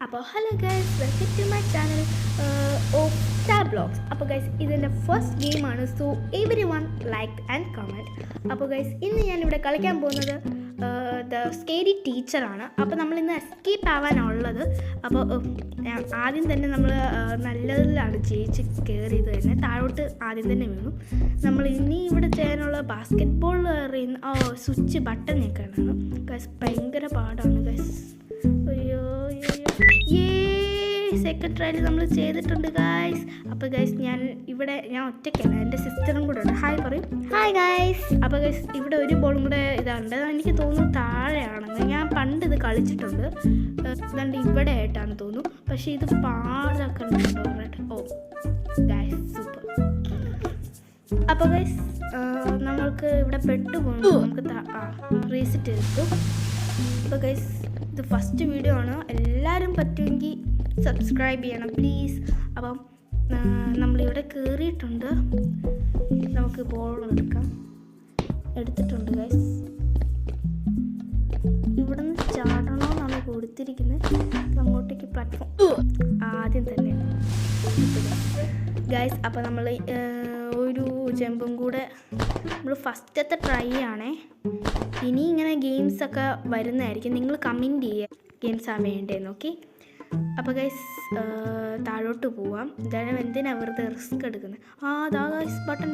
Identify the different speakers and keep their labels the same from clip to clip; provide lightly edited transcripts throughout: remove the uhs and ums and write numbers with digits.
Speaker 1: അപ്പോൾ hello guys, welcome to my channel of star blogs. അപ്പോൾ guys, ഇതെൻ്റെ first ഗെയിമാണ്. So everyone like and comment. അപ്പോൾ ഗൈസ്, ഇന്ന് ഞാനിവിടെ കളിക്കാൻ പോകുന്നത് ദ സ്കേരി ടീച്ചറാണ്. അപ്പോൾ നമ്മളിന്ന് എസ്കേപ്പ് ആവാനുള്ളത്. അപ്പോൾ ആദ്യം തന്നെ നമ്മൾ നല്ലതിലാണ് ജയിച്ച് കയറിയത് തന്നെ. താഴോട്ട് ആദ്യം തന്നെ വീണു. നമ്മൾ ഇനി ഇവിടെ ചെയ്യാനുള്ള ബാസ്കറ്റ് ബോൾ എറിയുന്ന സ്വിച്ച് ബട്ടൺ ഞെക്കാനാണ് ഗൈസ്. ഭയങ്കര പാടാണ് ഗൈസ്. അയ്യോ സെക്കൻഡ് ട്രയൽ നമ്മൾ ചെയ്തിട്ടുണ്ട് ഗൈസ്. അപ്പോൾ ഗൈസ്, ഞാൻ ഒറ്റയ്ക്കല്ല, എൻ്റെ സിസ്റ്ററും കൂടെ ഉണ്ട്. ഹായ് പറയും. Hi guys. അപ്പോൾ ഗൈസ്, ഇവിടെ ഒരു ബോളും കൂടെ ഇതാണ്ട്. എനിക്ക് തോന്നുന്നു താഴെയാണെന്ന്. ഞാൻ പണ്ട് ഇത് കളിച്ചിട്ടുണ്ട്. ഇതാണ്ട് ഇവിടെ ആയിട്ടാണ് തോന്നുന്നു. പക്ഷേ ഇത് പാടൊക്കെ ഉണ്ടോ? ഓ ഗൈസ്, സൂപ്പർ. അപ്പോൾ ഗൈസ്, നമ്മൾക്ക് ഇവിടെ പെട്ടുപോകുന്നു. നമുക്ക് റീസെറ്റ് ചെയ്തു. അപ്പോൾ ഗൈസ്, ഇത് ഫസ്റ്റ് വീഡിയോ ആണ്. എല്ലാവരും പറ്റുമെങ്കിൽ സബ്സ്ക്രൈബ് ചെയ്യണം പ്ലീസ്. അപ്പം നമ്മളിവിടെ കയറിയിട്ടുണ്ട്. നമുക്ക് ബോൾ എടുത്തിട്ടുണ്ട് ഗൈസ്. ഇവിടെ നിന്ന് ചാടണമെന്നാണ് കൊടുത്തിരിക്കുന്നത്. അങ്ങോട്ടേക്ക് പ്ലാറ്റ്ഫോം ആദ്യം തന്നെ ഗൈസ്. അപ്പോൾ നമ്മൾ ഒരു ജമ്പും കൂടെ നമ്മൾ ഫസ്റ്റത്തെ ട്രൈ ആണേ. ഇനി ഇങ്ങനെ ഗെയിംസൊക്കെ വരുന്നതായിരിക്കും. നിങ്ങൾ കമൻറ്റ് ചെയ്യുക ഗെയിംസാണ് വേണ്ടതെന്ന്. ഓക്കെ. അപ്പോൾ ഗൈസ്, താഴോട്ട് പോവാം. ഇതാണ് എന്തിനാണ് വെറുതെ റിസ്ക് എടുക്കുന്നത്. അതാ ഗൈസ്, ബട്ടൺ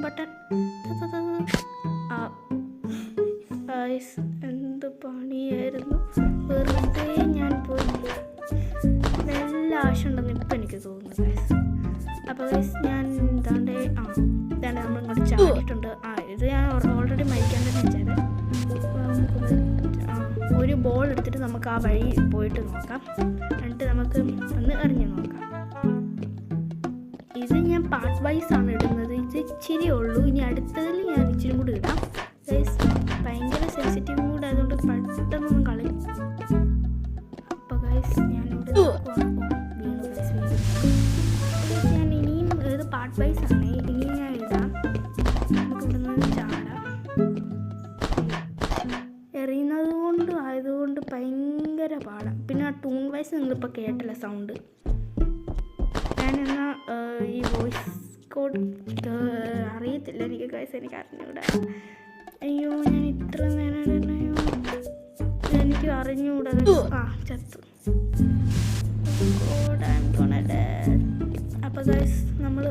Speaker 1: ഗൈസ്, എന്ത് പണിയായിരുന്നു. വെറുതെ ഞാൻ പോയി. നല്ല ആശയുണ്ടെന്ന് ഇപ്പം എനിക്ക് തോന്നുന്നു ഗൈസ്. അപ്പോൾ ഗൈസ്, ഞാൻ ഇതാണ്ട് നമ്മൾ ഇങ്ങോട്ട് ചാടിയിട്ടുണ്ട്. ഇത് ഞാൻ ഓൾറെഡി മരിക്കാൻ തന്നെ വെച്ചത്. ഒരു ബോൾ എടുത്തിട്ട് നമുക്ക് ആ വഴി പോയിട്ട് നോക്കാം. എന്നിട്ട് നമുക്ക് ഒന്ന് എറിഞ്ഞ് നോക്കാം. ഇത് ഞാൻ പാർട്ട് വൈസ് ആണ് ഇടുന്നത്. ഇത് ഇച്ചിരി ഉള്ളൂ. ഇനി അടുത്തതിൽ ഞാൻ ഇച്ചിരി കൂടി ഇടാം ഗൈസ്. ഭയങ്കര സെൻസിറ്റീവ് കൂടെ ആയതുകൊണ്ട് പെട്ടെന്നൊന്നും കളി. അപ്പോൾ ഗൈസ്, ഞാനിവിടെ വീണു ഗൈസ്. ഞാൻ ഇനിയും ഇത് പാർട്ട് വൈസ് ആണ്. ഇനിയും ഞാൻ ഇടാം. നമുക്ക് ഇവിടെ നിന്ന് ചാടാം. എറിയുന്നത് കൊണ്ട് ആയതുകൊണ്ട് ഭയങ്കര പാടാണ്. പിന്നെ ആ ടൂൺ വൈസ് നിങ്ങളിപ്പോൾ കേട്ടല്ല സൗണ്ട്. ഞാനെന്നാൽ ഈ വോയിസ് കോഡ് അറിയത്തില്ല എനിക്ക് ഗൈസ്. എനിക്ക് അറിഞ്ഞൂടാ. അയ്യോ, ഞാൻ ഇത്ര നേരം എനിക്ക് അറിഞ്ഞൂടാ. ചത്തു. അപ്പോൾ ഗൈസ്, നമ്മൾ